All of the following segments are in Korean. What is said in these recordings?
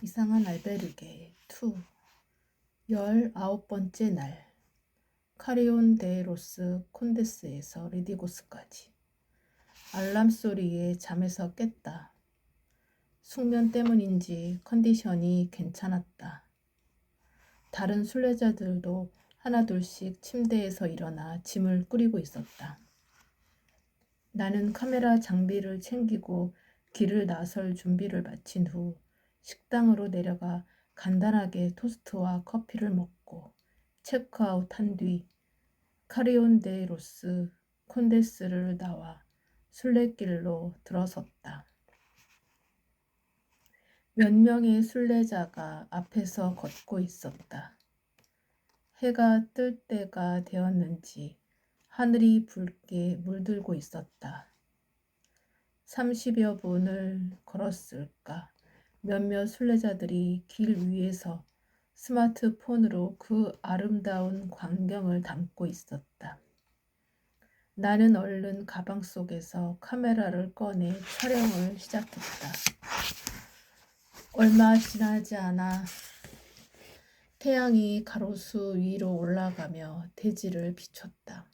이상한 알베르게 2 19번째 날 카리온 데 로스 콘데스에서 리디고스까지. 알람 소리에 잠에서 깼다. 숙면 때문인지 컨디션이 괜찮았다. 다른 순례자들도 하나둘씩 침대에서 일어나 짐을 꾸리고 있었다. 나는 카메라 장비를 챙기고 길을 나설 준비를 마친 후 식당으로 내려가 간단하게 토스트와 커피를 먹고 체크아웃한 뒤 카리온 데 로스 콘데스를 나와 순례길로 들어섰다. 몇 명의 순례자가 앞에서 걷고 있었다. 해가 뜰 때가 되었는지 하늘이 붉게 물들고 있었다. 30여 분을 걸었을까. 몇몇 순례자들이 길 위에서 스마트폰으로 그 아름다운 광경을 담고 있었다. 나는 얼른 가방 속에서 카메라를 꺼내 촬영을 시작했다. 얼마 지나지 않아 태양이 가로수 위로 올라가며 대지를 비췄다.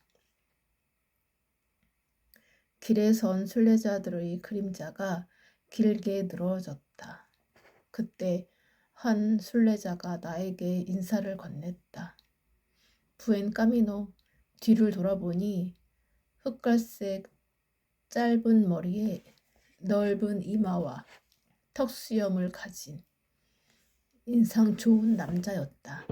길에 선 순례자들의 그림자가 길게 늘어졌다. 그때 한 순례자가 나에게 인사를 건넸다. 부엔 까미노. 뒤를 돌아보니 흑갈색 짧은 머리에 넓은 이마와 턱수염을 가진 인상 좋은 남자였다.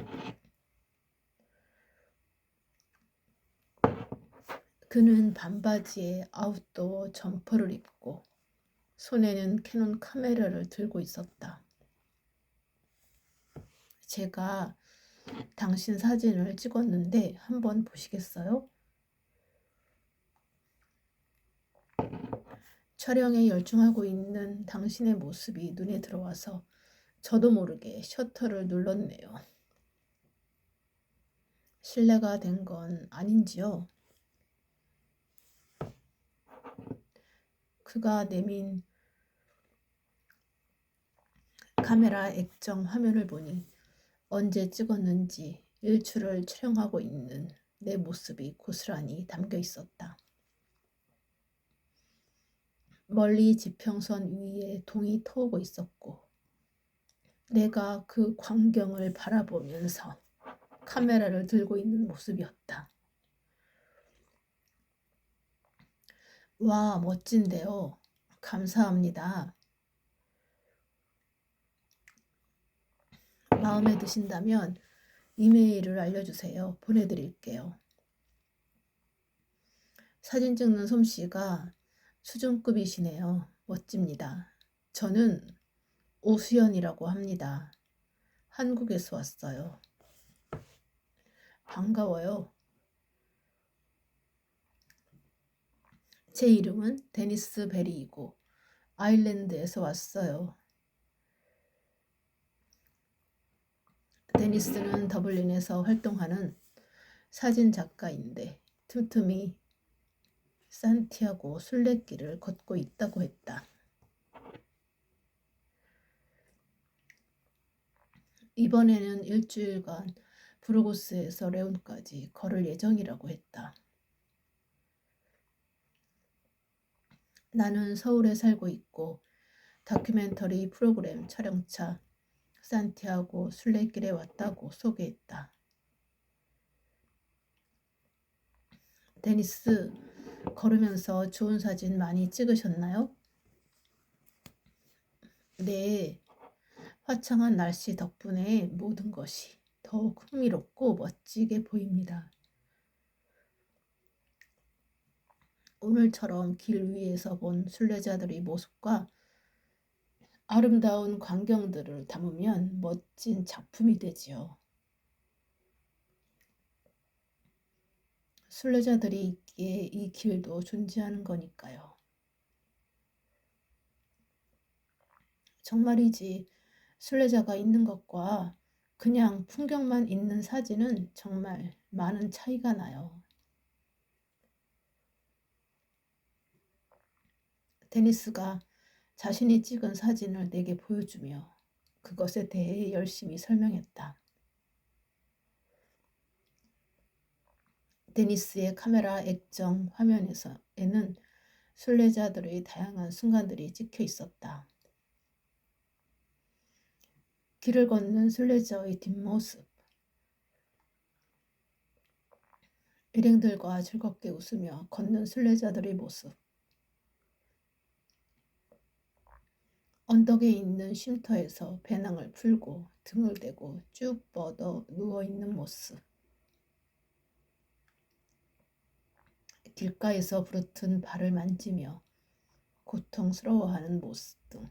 그는 반바지에 아웃도어 점퍼를 입고 손에는 캐논 카메라를 들고 있었다. 제가 당신 사진을 찍었는데 한번 보시겠어요? 촬영에 열중하고 있는 당신의 모습이 눈에 들어와서 저도 모르게 셔터를 눌렀네요. 실례가 된 건 아닌지요? 그가 내민 카메라 액정 화면을 보니 언제 찍었는지 일출을 촬영하고 있는 내 모습이 고스란히 담겨 있었다. 멀리 지평선 위에 동이 터오고 있었고 내가 그 광경을 바라보면서 카메라를 들고 있는 모습이었다. 와, 멋진데요. 감사합니다. 마음에 드신다면 이메일을 알려주세요. 보내드릴게요. 사진 찍는 솜씨가 수준급이시네요. 멋집니다. 저는 오수연이라고 합니다. 한국에서 왔어요. 반가워요. 제 이름은 데니스 베리이고 아일랜드에서 왔어요. 데니스는 더블린에서 활동하는 사진 작가인데 틈틈이 산티아고 순례길을 걷고 있다고 했다. 이번에는 일주일간 부르고스에서 레온까지 걸을 예정이라고 했다. 나는 서울에 살고 있고 다큐멘터리 프로그램 촬영차 산티아고 순례길에 왔다고 소개했다. 데니스, 걸으면서 좋은 사진 많이 찍으셨나요? 네, 화창한 날씨 덕분에 모든 것이 더욱 흥미롭고 멋지게 보입니다. 오늘처럼 길 위에서 본 순례자들의 모습과 아름다운 광경들을 담으면 멋진 작품이 되지요. 순례자들이 있기에 이 길도 존재하는 거니까요. 정말이지 순례자가 있는 것과 그냥 풍경만 있는 사진은 정말 많은 차이가 나요. 데니스가 자신이 찍은 사진을 내게 보여주며 그것에 대해 열심히 설명했다. 데니스의 카메라 액정 화면에는 순례자들의 다양한 순간들이 찍혀 있었다. 길을 걷는 순례자의 뒷모습, 일행들과 즐겁게 웃으며 걷는 순례자들의 모습, 언덕에 있는 쉼터에서 배낭을 풀고 등을 대고 쭉 뻗어 누워있는 모습, 길가에서 부르튼 발을 만지며 고통스러워하는 모습 등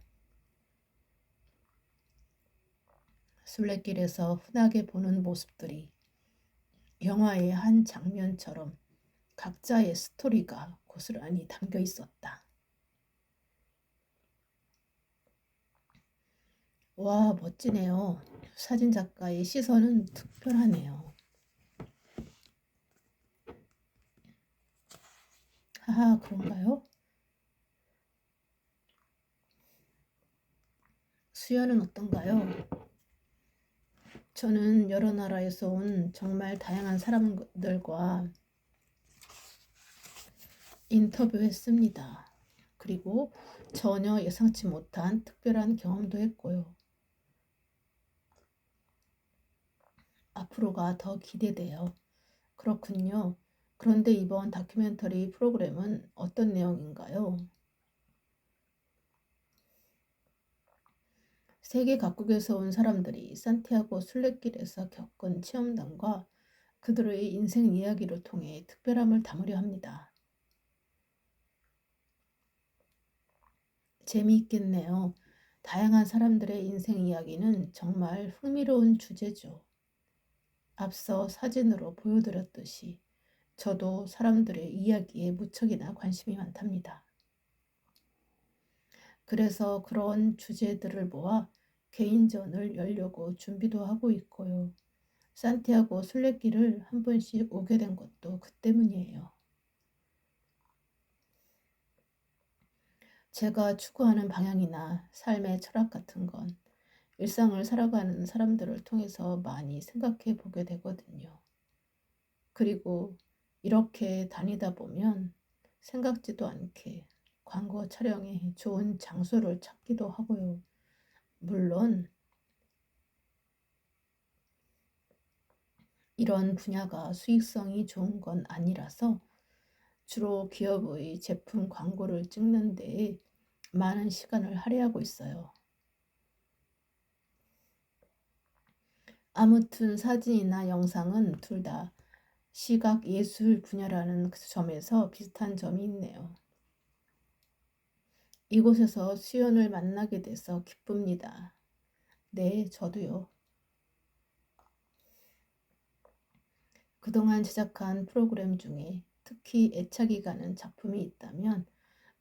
순례길에서 흔하게 보는 모습들이 영화의 한 장면처럼 각자의 스토리가 고스란히 담겨 있었다. 와, 멋지네요. 사진작가의 시선은 특별하네요. 하하, 그런가요? 수연은 어떤가요? 저는 여러 나라에서 온 정말 다양한 사람들과 인터뷰했습니다. 그리고 전혀 예상치 못한 특별한 경험도 했고요. 앞으로가 더 기대돼요. 그렇군요. 그런데 이번 다큐멘터리 프로그램은 어떤 내용인가요? 세계 각국에서 온 사람들이 산티아고 순례길에서 겪은 체험담과 그들의 인생 이야기를 통해 특별함을 담으려 합니다. 재미있겠네요. 다양한 사람들의 인생 이야기는 정말 흥미로운 주제죠. 앞서 사진으로 보여드렸듯이 저도 사람들의 이야기에 무척이나 관심이 많답니다. 그래서 그런 주제들을 모아 개인전을 열려고 준비도 하고 있고요. 산티아고 순례길을 한 번씩 오게 된 것도 그 때문이에요. 제가 추구하는 방향이나 삶의 철학 같은 건 일상을 살아가는 사람들을 통해서 많이 생각해 보게 되거든요. 그리고 이렇게 다니다 보면 생각지도 않게 광고 촬영에 좋은 장소를 찾기도 하고요. 물론 이런 분야가 수익성이 좋은 건 아니라서 주로 기업의 제품 광고를 찍는 데에 많은 시간을 할애하고 있어요. 아무튼 사진이나 영상은 둘 다 시각 예술 분야라는 그 점에서 비슷한 점이 있네요. 이곳에서 수연을 만나게 돼서 기쁩니다. 네, 저도요. 그동안 제작한 프로그램 중에 특히 애착이 가는 작품이 있다면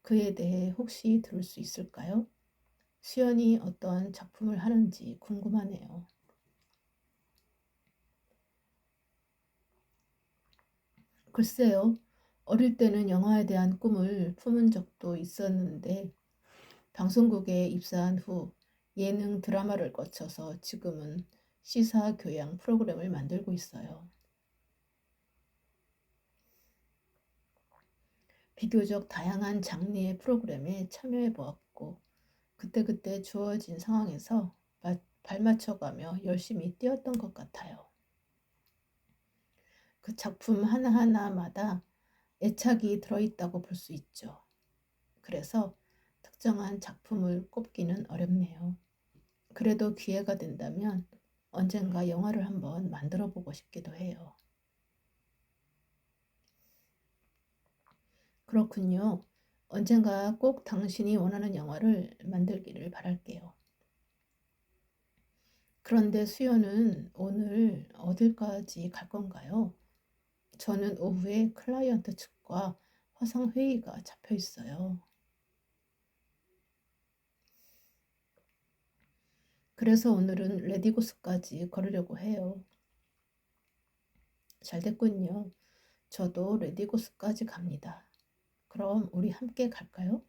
그에 대해 혹시 들을 수 있을까요? 수연이 어떤 작품을 하는지 궁금하네요. 글쎄요, 어릴 때는 영화에 대한 꿈을 품은 적도 있었는데 방송국에 입사한 후 예능 드라마를 거쳐서 지금은 시사 교양 프로그램을 만들고 있어요. 비교적 다양한 장르의 프로그램에 참여해 보았고 그때그때 주어진 상황에서 발맞춰가며 열심히 뛰었던 것 같아요. 그 작품 하나하나마다 애착이 들어있다고 볼 수 있죠. 그래서 특정한 작품을 꼽기는 어렵네요. 그래도 기회가 된다면 언젠가 영화를 한번 만들어 보고 싶기도 해요. 그렇군요. 언젠가 꼭 당신이 원하는 영화를 만들기를 바랄게요. 그런데 수연은 오늘 어딜까지 갈 건가요? 저는 오후에 클라이언트 측과 화상회의가 잡혀 있어요. 그래서 오늘은 레디고스까지 걸으려고 해요. 잘 됐군요. 저도 레디고스까지 갑니다. 그럼 우리 함께 갈까요?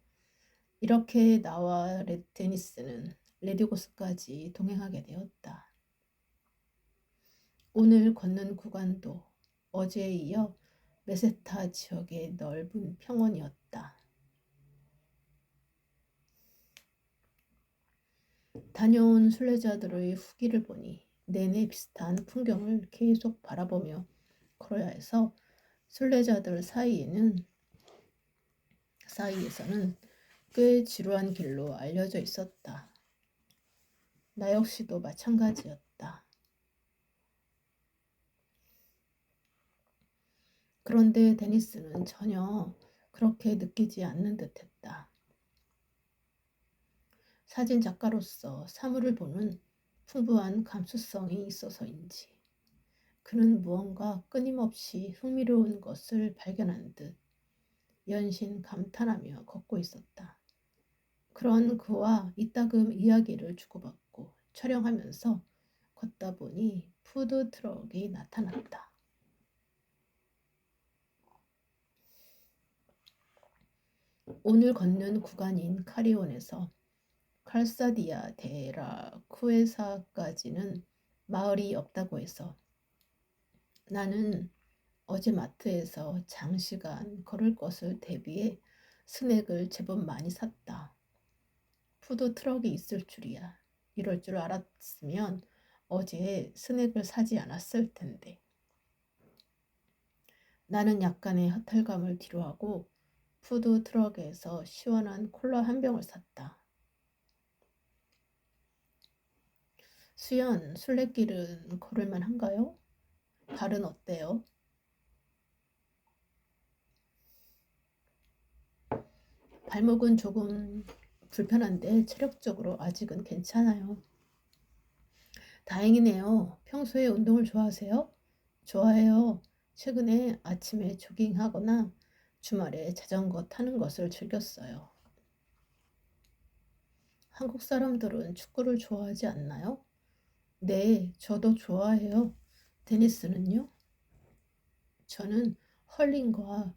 이렇게 나와 데니스는 레디고스까지 동행하게 되었다. 오늘 걷는 구간도 어제에 이어 메세타 지역의 넓은 평원이었다. 다녀온 순례자들의 후기를 보니 내내 비슷한 풍경을 계속 바라보며 걸어야 해서 순례자들 사이에서는 꽤 지루한 길로 알려져 있었다. 나 역시도 마찬가지였다. 그런데 데니스는 전혀 그렇게 느끼지 않는 듯했다. 사진 작가로서 사물을 보는 풍부한 감수성이 있어서인지 그는 무언가 끊임없이 흥미로운 것을 발견한 듯 연신 감탄하며 걷고 있었다. 그런 그와 이따금 이야기를 주고받고 촬영하면서 걷다 보니 푸드트럭이 나타났다. 오늘 걷는 구간인 카리온에서 칼사디아 데라 쿠에사까지는 마을이 없다고 해서 나는 어제 마트에서 장시간 걸을 것을 대비해 스낵을 제법 많이 샀다. 푸드트럭이 있을 줄이야. 이럴 줄 알았으면 어제 스낵을 사지 않았을 텐데. 나는 약간의 허탈감을 뒤로하고 푸드트럭에서 시원한 콜라 한 병을 샀다. 수연, 순례길은 걸을만 한가요? 발은 어때요? 발목은 조금 불편한데 체력적으로 아직은 괜찮아요. 다행이네요. 평소에 운동을 좋아하세요? 좋아해요. 최근에 아침에 조깅하거나 주말에 자전거 타는 것을 즐겼어요. 한국 사람들은 축구를 좋아하지 않나요? 네, 저도 좋아해요. 테니스는요? 저는 헐링과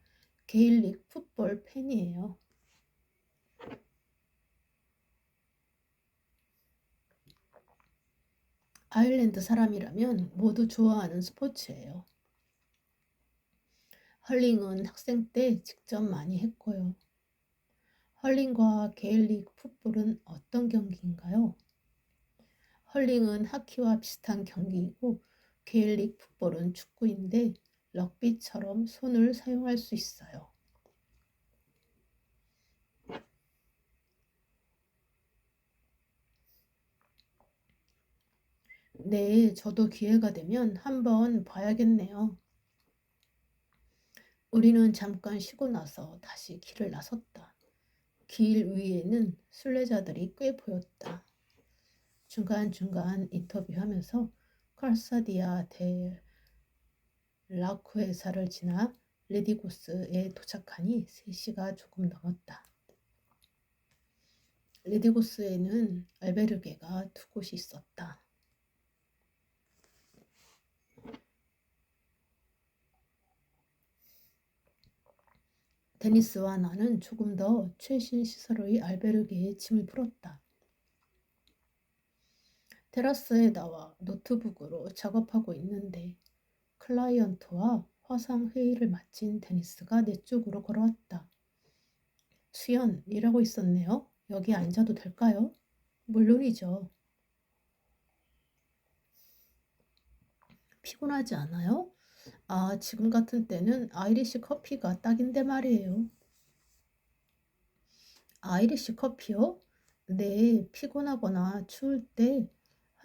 게일릭 풋볼 팬이에요. 아일랜드 사람이라면 모두 좋아하는 스포츠예요. 헐링은 학생 때 직접 많이 했고요. 헐링과 게일릭 풋볼은 어떤 경기인가요? 헐링은 하키와 비슷한 경기이고 게일릭 풋볼은 축구인데 럭비처럼 손을 사용할 수 있어요. 네, 저도 기회가 되면 한번 봐야겠네요. 우리는 잠깐 쉬고 나서 다시 길을 나섰다. 길 위에는 순례자들이 꽤 보였다. 중간중간 인터뷰하면서 칼사디아 델 라쿠에사를 지나 레디고스에 도착하니 3시가 조금 넘었다. 레디고스에는 알베르게가 2곳이 있었다. 데니스와 나는 조금 더 최신 시설의 알베르게에 짐을 풀었다. 테라스에 나와 노트북으로 작업하고 있는데 클라이언트와 화상 회의를 마친 데니스가 내 쪽으로 걸어왔다. 수연, 일하고 있었네요. 여기 앉아도 될까요? 물론이죠. 피곤하지 않아요? 아, 지금 같은 때는 아이리시 커피가 딱인데 말이에요. 아이리시 커피요? 네, 피곤하거나 추울 때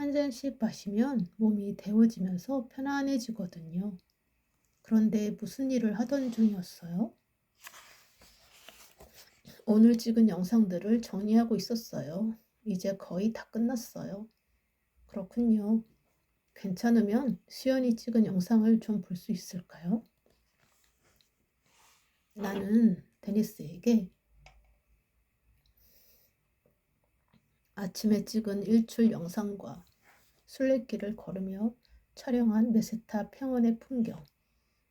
한 잔씩 마시면 몸이 데워지면서 편안해지거든요. 그런데 무슨 일을 하던 중이었어요? 오늘 찍은 영상들을 정리하고 있었어요. 이제 거의 다 끝났어요. 그렇군요. 괜찮으면 수연이 찍은 영상을 좀 볼 수 있을까요? 나는 데니스에게 아침에 찍은 일출 영상과 순례길을 걸으며 촬영한 메세타 평원의 풍경,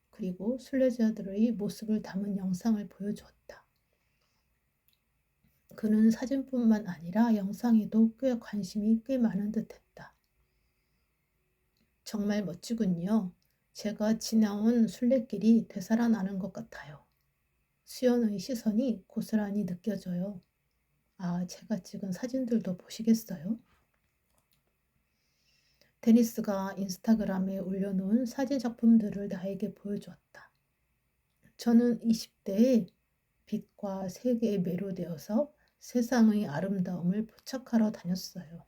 그리고 순례자들의 모습을 담은 영상을 보여주었다. 그는 사진뿐만 아니라 영상에도 관심이 꽤 많은 듯했다. 정말 멋지군요. 제가 지나온 순례길이 되살아나는 것 같아요. 수연의 시선이 고스란히 느껴져요. 아, 제가 찍은 사진들도 보시겠어요? 데니스가 인스타그램에 올려놓은 사진 작품들을 나에게 보여주었다. 저는 20대에 빛과 세계에 매료되어서 세상의 아름다움을 포착하러 다녔어요.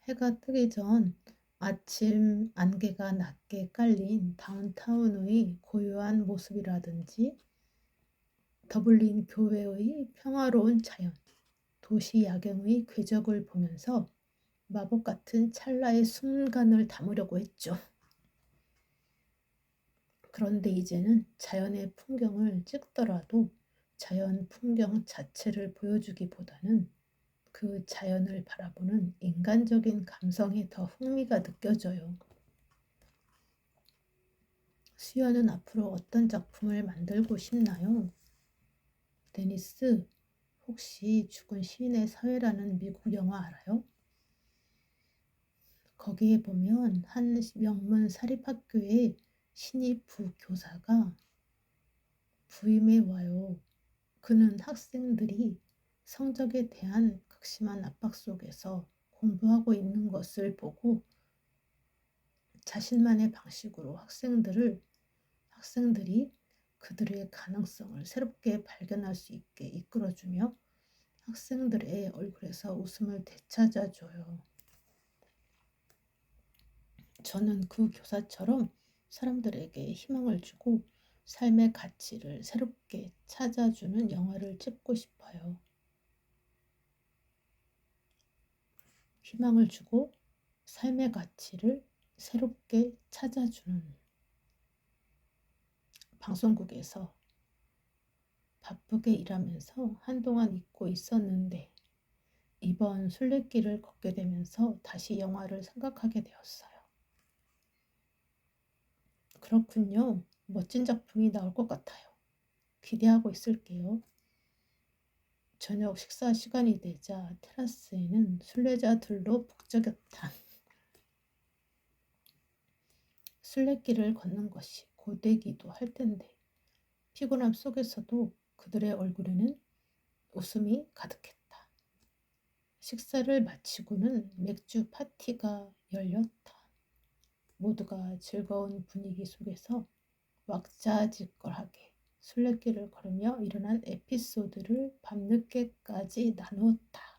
해가 뜨기 전 아침 안개가 낮게 깔린 다운타운의 고요한 모습이라든지 더블린 교외의 평화로운 자연, 도시 야경의 궤적을 보면서 마법 같은 찰나의 순간을 담으려고 했죠. 그런데 이제는 자연의 풍경을 찍더라도 자연 풍경 자체를 보여주기보다는 그 자연을 바라보는 인간적인 감성에 더 흥미가 느껴져요. 수연은 앞으로 어떤 작품을 만들고 싶나요? 데니스, 혹시 죽은 시인의 사회라는 미국 영화 알아요? 거기에 보면 한 명문 사립학교의 신입 부교사가 부임해 와요. 그는 학생들이 성적에 대한 극심한 압박 속에서 공부하고 있는 것을 보고 자신만의 방식으로 학생들이 그들의 가능성을 새롭게 발견할 수 있게 이끌어주며 학생들의 얼굴에서 웃음을 되찾아줘요. 저는 그 교사처럼 사람들에게 희망을 주고 삶의 가치를 새롭게 찾아주는 영화를 찍고 싶어요. 희망을 주고 삶의 가치를 새롭게 찾아주는 방송국에서 바쁘게 일하면서 한동안 잊고 있었는데 이번 순례길을 걷게 되면서 다시 영화를 생각하게 되었어요. 그렇군요. 멋진 작품이 나올 것 같아요. 기대하고 있을게요. 저녁 식사 시간이 되자 테라스에는 순례자들로 북적였다. 순례길을 걷는 것이 고되기도 할 텐데 피곤함 속에서도 그들의 얼굴에는 웃음이 가득했다. 식사를 마치고는 맥주 파티가 열렸다. 모두가 즐거운 분위기 속에서 왁자지껄하게 순례길을 걸으며 일어난 에피소드를 밤늦게까지 나누었다.